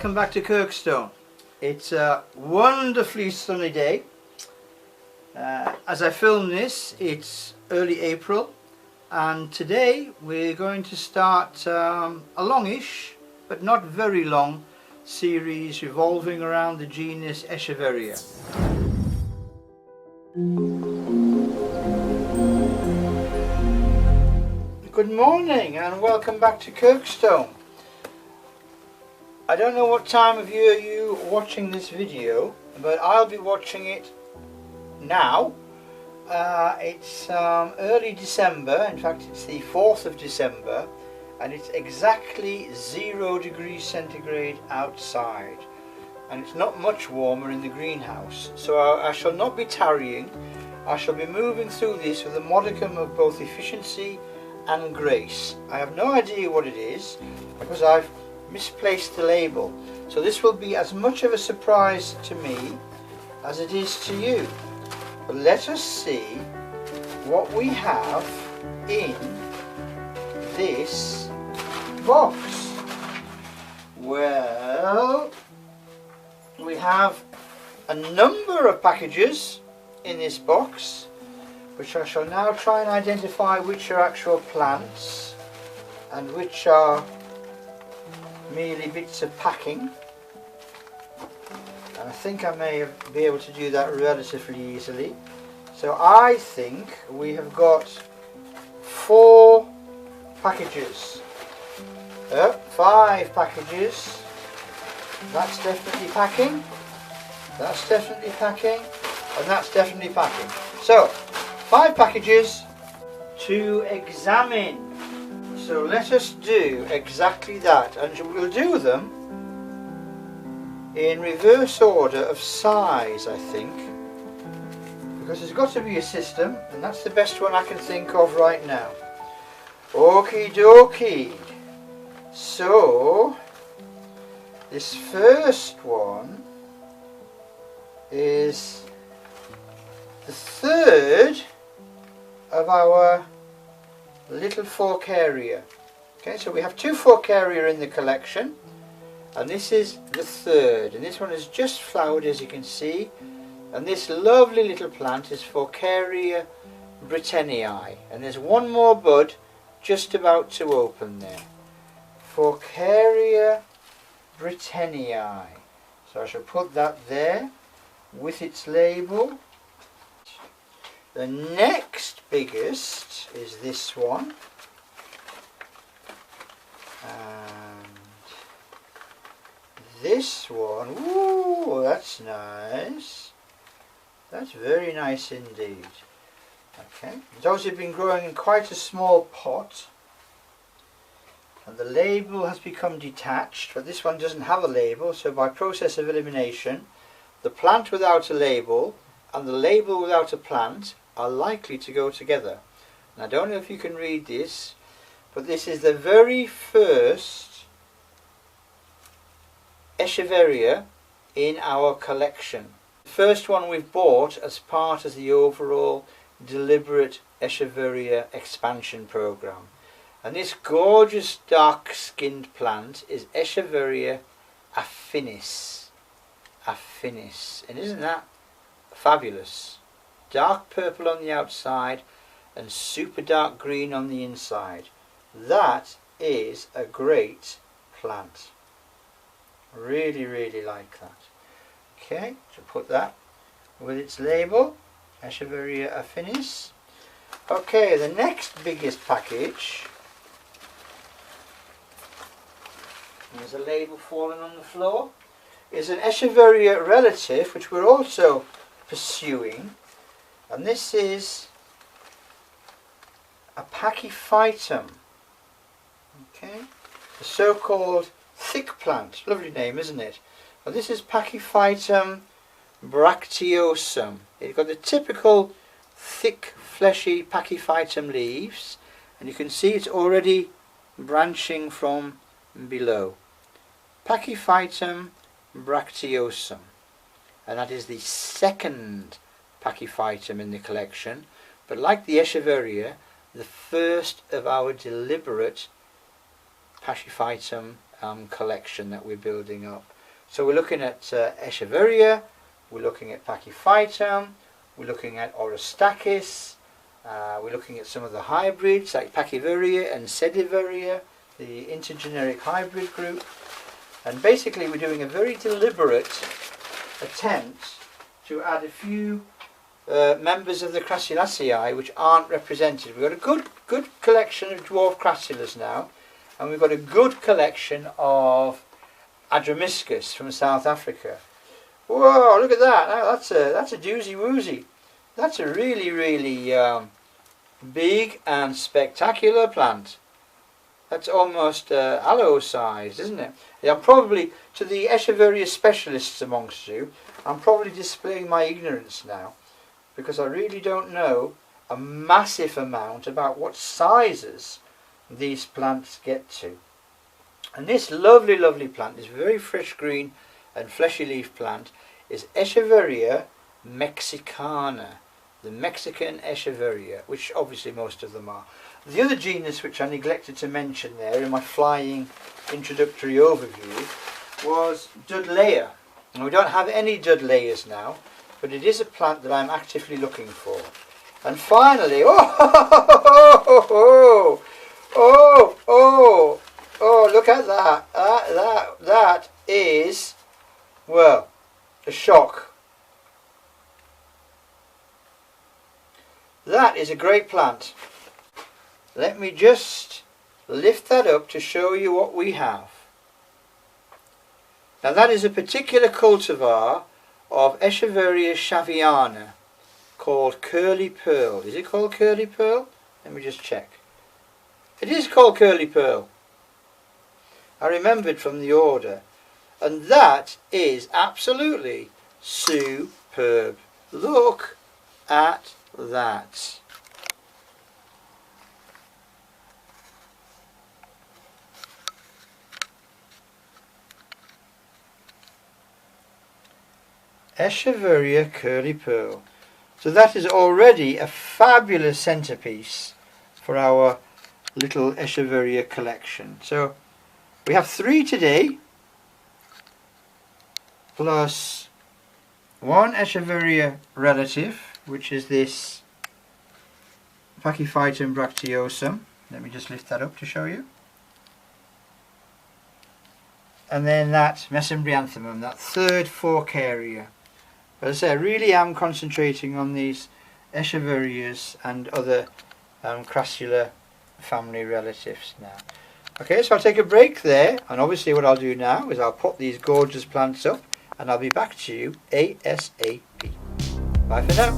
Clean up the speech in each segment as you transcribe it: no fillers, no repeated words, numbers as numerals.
welcome back to Kirkstone. It's a wonderfully sunny day. As I film this, it's early April, and today we're going to start a longish but not very long series revolving around the genus Echeveria. Good morning and welcome back to Kirkstone. I don't know what time of year you're watching this video, but I'll be watching it now. It's early December, in fact it's the 4th of December, and it's exactly 0 degrees centigrade outside, and it's not much warmer in the greenhouse. So I shall not be tarrying. I shall be moving through this with a modicum of both efficiency and grace. I have no idea what it is because I've misplaced the label, so this will be as much of a surprise to me as it is to you. But let us see what we have in this box. Well, we have a number of packages in this box, which I shall now try and identify which are actual plants and which are merely bits of packing. And I think I may be able to do that relatively easily. So I think we have got 4 packages. 5 packages. That's definitely packing. That's definitely packing. And that's definitely packing. So 5 packages to examine. So let us do exactly that, and we'll do them in reverse order of size, I think, because there's got to be a system, and that's the best one I can think of right now. Okie dokie. So this first one is the 3rd of our little Forcaria. Okay, so we have 2 Forcaria in the collection, and this is the 3rd, and this one is just flowered, as you can see, and this lovely little plant is Forcaria Brittennii, and there's one more bud just about to open there. Forcaria Brittennii. So I shall put that there with its label. The next biggest is this one, and this one, ooh, that's nice. That's very nice indeed. Okay, it's obviously been growing in quite a small pot, and the label has become detached, but this one doesn't have a label, so by process of elimination, the plant without a label and the label without a plant are likely to go together. And I don't know if you can read this, but this is the very first Echeveria in our collection. The first one we've bought as part of the overall deliberate Echeveria expansion program. And this gorgeous dark-skinned plant is Echeveria affinis. Affinis. And isn't that fabulous? Dark purple on the outside and super dark green on the inside. That is a great plant. Really, really like that. Okay, so put that with its label, Echeveria affinis. Okay, the next biggest package, there's a label falling on the floor, is an Echeveria relative, which we're also pursuing. And this is a Pachyphytum, okay, the so-called thick plant. Lovely name, isn't it? Well, this is Pachyphytum bracteosum. It's got the typical thick, fleshy Pachyphytum leaves, and you can see it's already branching from below. Pachyphytum bracteosum, and that is the 2nd Pachyphytum in the collection, but like the Echeveria, the first of our deliberate Pachyphytum collection that we're building up. So we're looking at Echeveria, we're looking at Pachyphytum, we're looking at Orostachys, we're looking at some of the hybrids like Pachyveria and Sediveria, the intergeneric hybrid group. And basically we're doing a very deliberate attempt to add a few members of the Crassulaceae which aren't represented. We've got a good collection of dwarf crassulas now, and we've got a good collection of Adromiscus from South Africa. Whoa, look at that! That's a doozy woozy. That's a really big and spectacular plant. That's almost aloe sized, isn't it? Yeah, probably, to the Echeveria specialists amongst you, I'm probably displaying my ignorance now, because I really don't know a massive amount about what sizes these plants get to. And this lovely plant, this very fresh green and fleshy leaf plant, is Echeveria mexicana, the Mexican Echeveria, which obviously most of them are. The other genus which I neglected to mention there in my flying introductory overview was Dudleya. And we don't have any Dudleyas now, but it is a plant that I'm actively looking for. And finally, look at that. That is, well, a shock. That is a great plant. Let me just lift that up to show you what we have. Now that is a particular cultivar of Echeveria shaviana called Curly Pearl. Is it called Curly Pearl? Let me just check. It is called Curly Pearl. I remembered from the order. And that is absolutely superb. Look at that. Echeveria Curly Pearl. So that is already a fabulous centerpiece for our little Echeveria collection. So we have 3 today, plus one Echeveria relative, which is this Pachyphytum bracteosum. Let me just lift that up to show you. And then that Mesembryanthemum, that third fork area. But as I say, I really am concentrating on these Echeverias and other Crassula family relatives now. Okay, so I'll take a break there, and obviously what I'll do now is I'll put these gorgeous plants up, and I'll be back to you ASAP. Bye for now.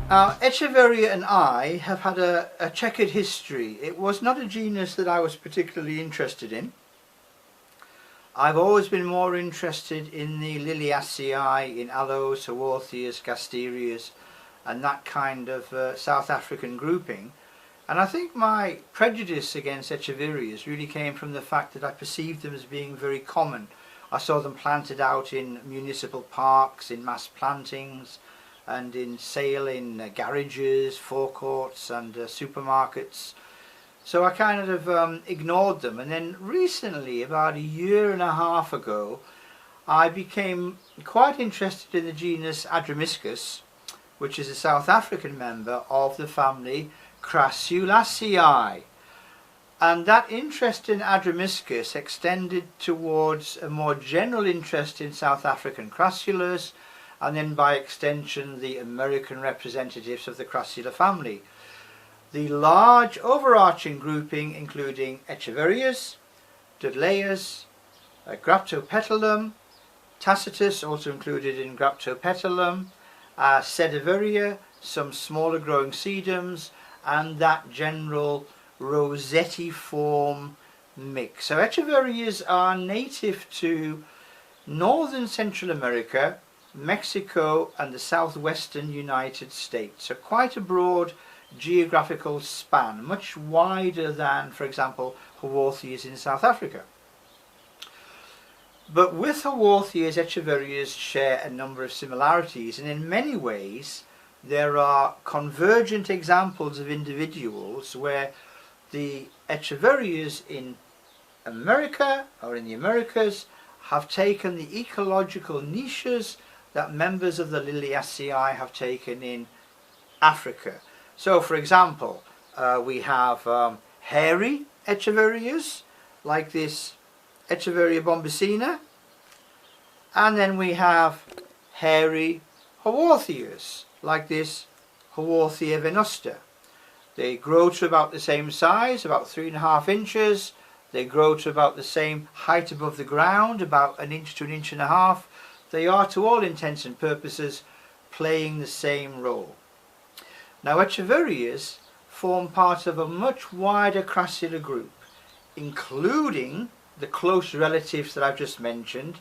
Now, Echeveria and I have had a checkered history. It was not a genus that I was particularly interested in. I've always been more interested in the Liliaceae, in Aloes, Haworthias, Gasterias, and that kind of South African grouping. And I think my prejudice against Echeverias really came from the fact that I perceived them as being very common. I saw them planted out in municipal parks, in mass plantings, and in sale in garages, forecourts and supermarkets. So I kind of ignored them, and then recently, about 1.5 years ago, I became quite interested in the genus Adromiscus, which is a South African member of the family Crassulaceae. And that interest in Adromiscus extended towards a more general interest in South African crassulas, and then by extension the American representatives of the Crassula family. The large overarching grouping including Echeverias, Dudleyas, Graptopetalum, Tacitus also included in Graptopetalum, Sediveria, some smaller growing sedums, and that general rosettiform mix. So Echeverias are native to northern Central America, Mexico and the southwestern United States. So quite a broad geographical span, much wider than, for example, Haworthias in South Africa. But with Haworthias, Echeverias share a number of similarities, and in many ways there are convergent examples of individuals where the Echeverias in America or in the Americas have taken the ecological niches that members of the Liliaceae have taken in Africa. So for example, we have hairy Echeverias like this Echeveria bombycina, and then we have hairy Haworthias like this Haworthia venosta. They grow to about the same size, about 3.5 inches. They grow to about the same height above the ground, about 1 inch to 1.5 inches. They are, to all intents and purposes, playing the same role. Now, Echeverias form part of a much wider Crassula group, including the close relatives that I've just mentioned,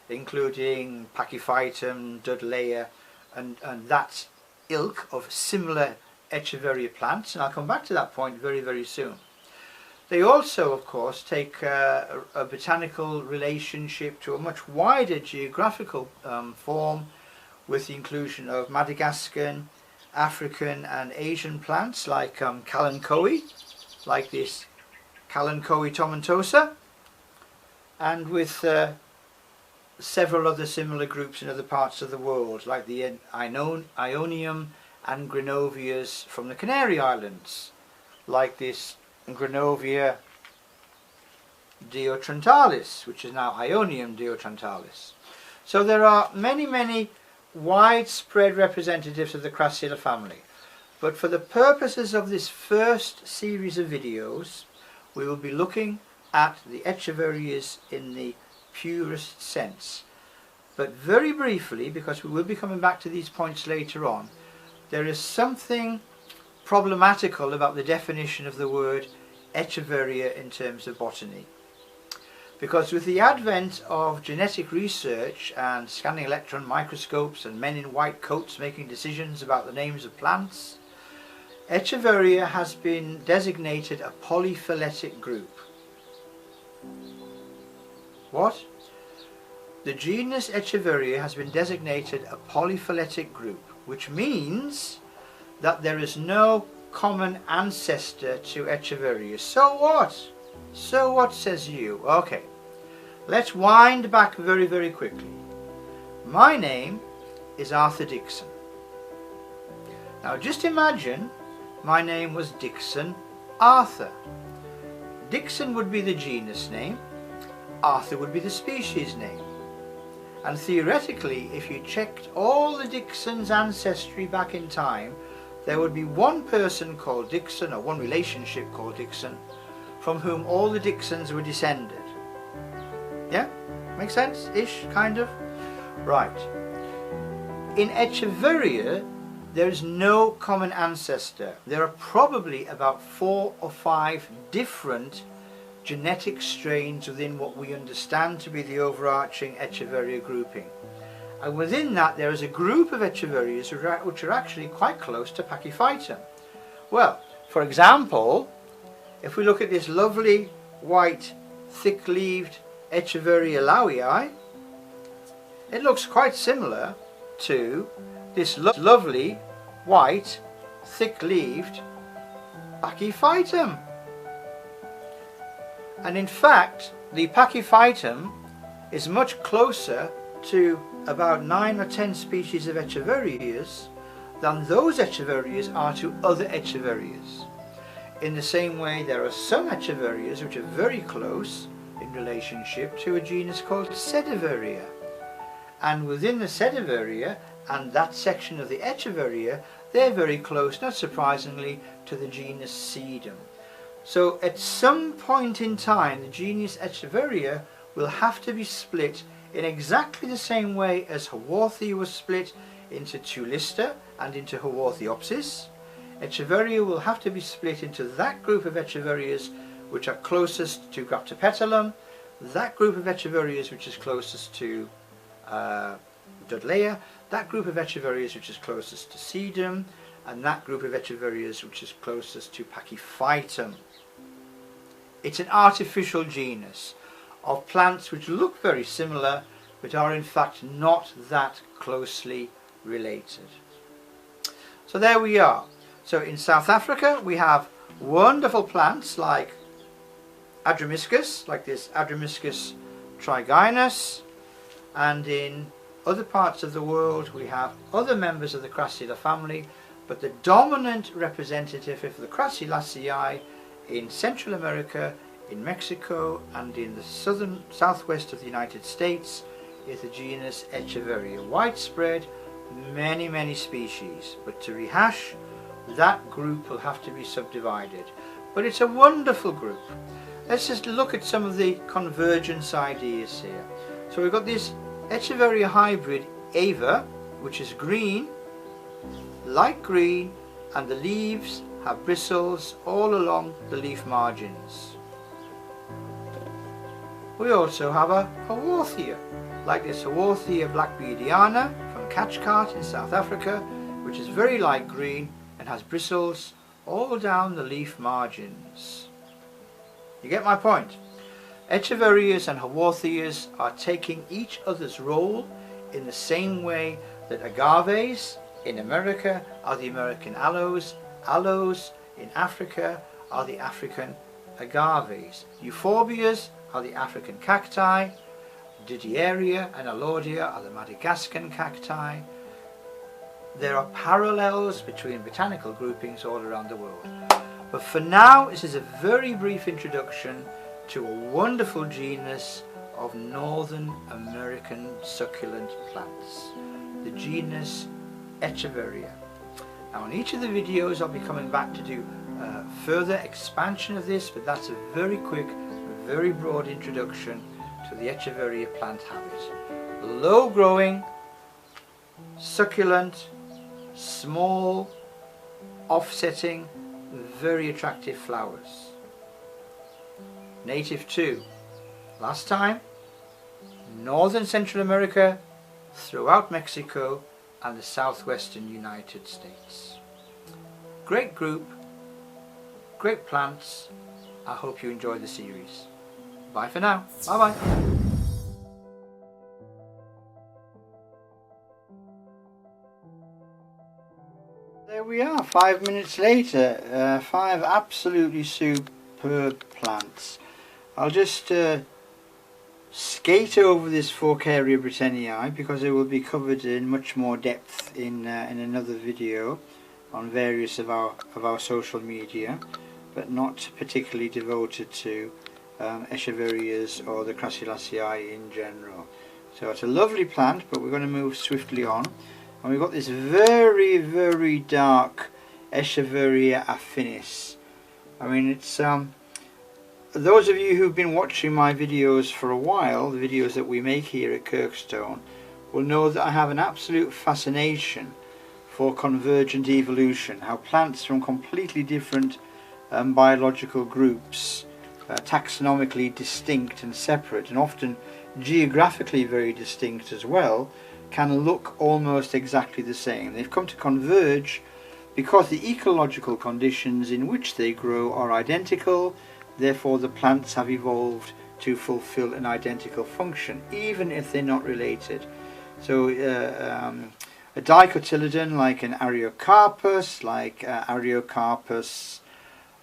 including Pachyphytum, Dudleya, and that ilk of similar Echeveria plants, and I'll come back to that point very, very soon. They also, of course, take a botanical relationship to a much wider geographical form, with the inclusion of Madagascan, African and Asian plants like Kalanchoe, like this Kalanchoe tomentosa, and with several other similar groups in other parts of the world, like the Ionium and Grenovias from the Canary Islands, like this Grenovia deotrentalis, which is now Ionium deotrentalis. So there are many, many widespread representatives of the Crassula family, but for the purposes of this first series of videos, we will be looking at the Echeverias in the purest sense. But very briefly, because we will be coming back to these points later on, there is something problematical about the definition of the word Echeveria in terms of botany. Because with the advent of genetic research and scanning electron microscopes and men in white coats making decisions about the names of plants, Echeveria has been designated a polyphyletic group. What? The genus Echeveria has been designated a polyphyletic group, which means that there is no common ancestor to Echeveria. So what? So what, says you? Okay, let's wind back very, very quickly. My name is Arthur Dixon. Now just imagine my name was Dixon Arthur. Dixon would be the genus name, Arthur would be the species name. And theoretically, if you checked all the Dixon's ancestry back in time, there would be one person called Dixon, or one relationship called Dixon, from whom all the Dixons were descended. Yeah? Make sense? Ish, kind of? Right. In Echeveria, there is no common ancestor. There are probably about 4 or 5 different genetic strains within what we understand to be the overarching Echeveria grouping. And within that there is a group of Echeverias which are actually quite close to Pachyphytum. Well, for example, if we look at this lovely white thick-leaved Echeveria lowii, it looks quite similar to this lovely white thick-leaved Pachyphytum. And in fact, the Pachyphytum is much closer to about 9 or 10 species of Echeverias than those Echeverias are to other Echeverias. In the same way, there are some Echeverias which are very close in relationship to a genus called Sediveria. And within the Sediveria and that section of the Echeveria, they're very close, not surprisingly, to the genus Sedum. So at some point in time, the genus Echeveria will have to be split in exactly the same way as Haworthia was split into Tulista and into Haworthiopsis. Echeveria will have to be split into that group of Echeverias which are closest to Graptopetalum, that group of Echeverias which is closest to Dudleya, that group of Echeverias which is closest to Sedum, and that group of Echeverias which is closest to Pachyphytum. It's an artificial genus of plants which look very similar but are in fact not that closely related. So there we are. So in South Africa we have wonderful plants like Adromiscus, like this Adromiscus trigynus, and in other parts of the world we have other members of the Crassula family, but the dominant representative of the Crassulaceae in Central America, in Mexico, and in the southwest of the United States is the genus Echeveria. Widespread, many species, but to rehash, that group will have to be subdivided. But it's a wonderful group. Let's just look at some of the convergence ideas here. So we've got this Echeveria hybrid Ava, which is green, light green, and the leaves have bristles all along the leaf margins. We also have a Haworthia, like this Haworthia blackbeardiana from Cathcart in South Africa, which is very light green and has bristles all down the leaf margins. You get my point? Echeverias and Haworthias are taking each other's role in the same way that agaves in America are the American aloes, aloes in Africa are the African agaves, euphorbias are the African cacti, Didieria and Alaudia are the Madagascan cacti. There are parallels between botanical groupings all around the world. But for now, this is a very brief introduction to a wonderful genus of Northern American succulent plants, the genus Echeveria. Now in each of the videos I'll be coming back to do further expansion of this, but that's a very quick, very broad introduction to the Echeveria plant habit. Low growing, succulent, small, offsetting, very attractive flowers. Native to, last time, Northern Central America, throughout Mexico and the southwestern United States. Great group, great plants. I hope you enjoy the series. Bye for now. Bye bye. There we are, 5 minutes later, 5 absolutely superb plants. I'll just skate over this Forcaria brittannii because it will be covered in much more depth in another video on various of our social media, but not particularly devoted to Echeverias or the Crassulaceae in general. So it's a lovely plant, but we're going to move swiftly on. And we've got this very dark Echeveria affinis. I mean, it's those of you who've been watching my videos for a while, the videos that we make here at Kirkstone, will know that I have an absolute fascination for convergent evolution, how plants from completely different biological groups, taxonomically distinct and separate, and often geographically very distinct as well, can look almost exactly the same. They've come to converge because the ecological conditions in which they grow are identical. Therefore the plants have evolved to fulfill an identical function, even if they're not related. So a dicotyledon like an Ariocarpus, like Ariocarpus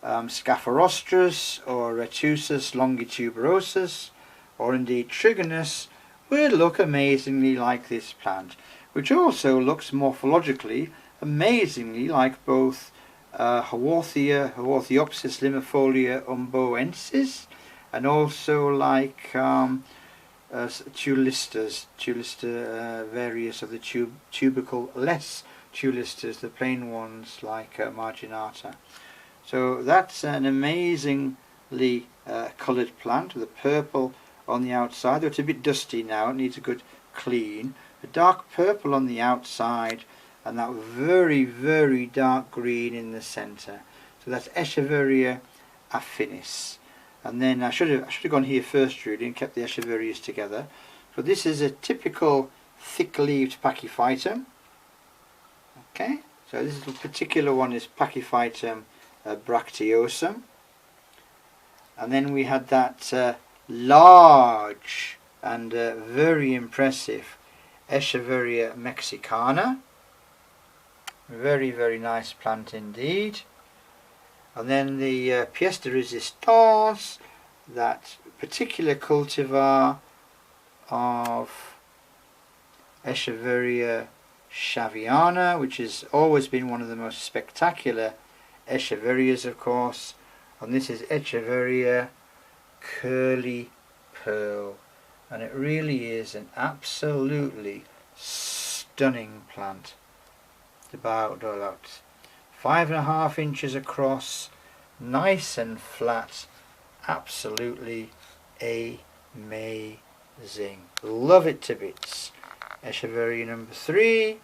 Scapharostrus or Retusus longituberosus, or indeed Trigonus, will look amazingly like this plant, which also looks morphologically amazingly like both Haworthia, Haworthiopsis limifolia umboensis, and also like Tulistas, various of the tubercle-less Tulistas, the plain ones like Marginata. So that's an amazingly coloured plant with a purple on the outside. Though it's a bit dusty now, it needs a good clean. A dark purple on the outside and that very dark green in the centre. So that's Echeveria affinis. And then I should have gone here first really and kept the Echeverias together. So this is a typical thick-leaved Pachyphytum. Okay, so this particular one is Pachyphytum bracteosum. And then we had that large and very impressive Echeveria mexicana. Very, very nice plant indeed. And then the pièce de résistance, that particular cultivar of Echeveria shaviana, which has always been one of the most spectacular Echeverias, of course. And this is Echeveria curly pearl, and it really is an absolutely stunning plant. It's about 5.5 inches across, nice and flat, absolutely amazing. Love it to bits. Echeveria number 3,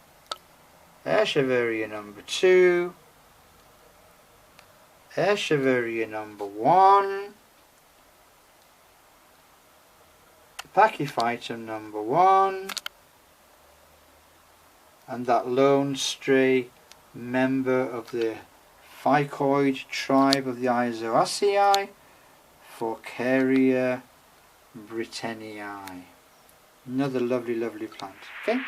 Echeveria number 2, Echeveria number 1, Pachyphytum number 1, and that lone stray member of the ficoid tribe of the Isoaceae, Forcaria brittannii. Another lovely, lovely plant. Okay.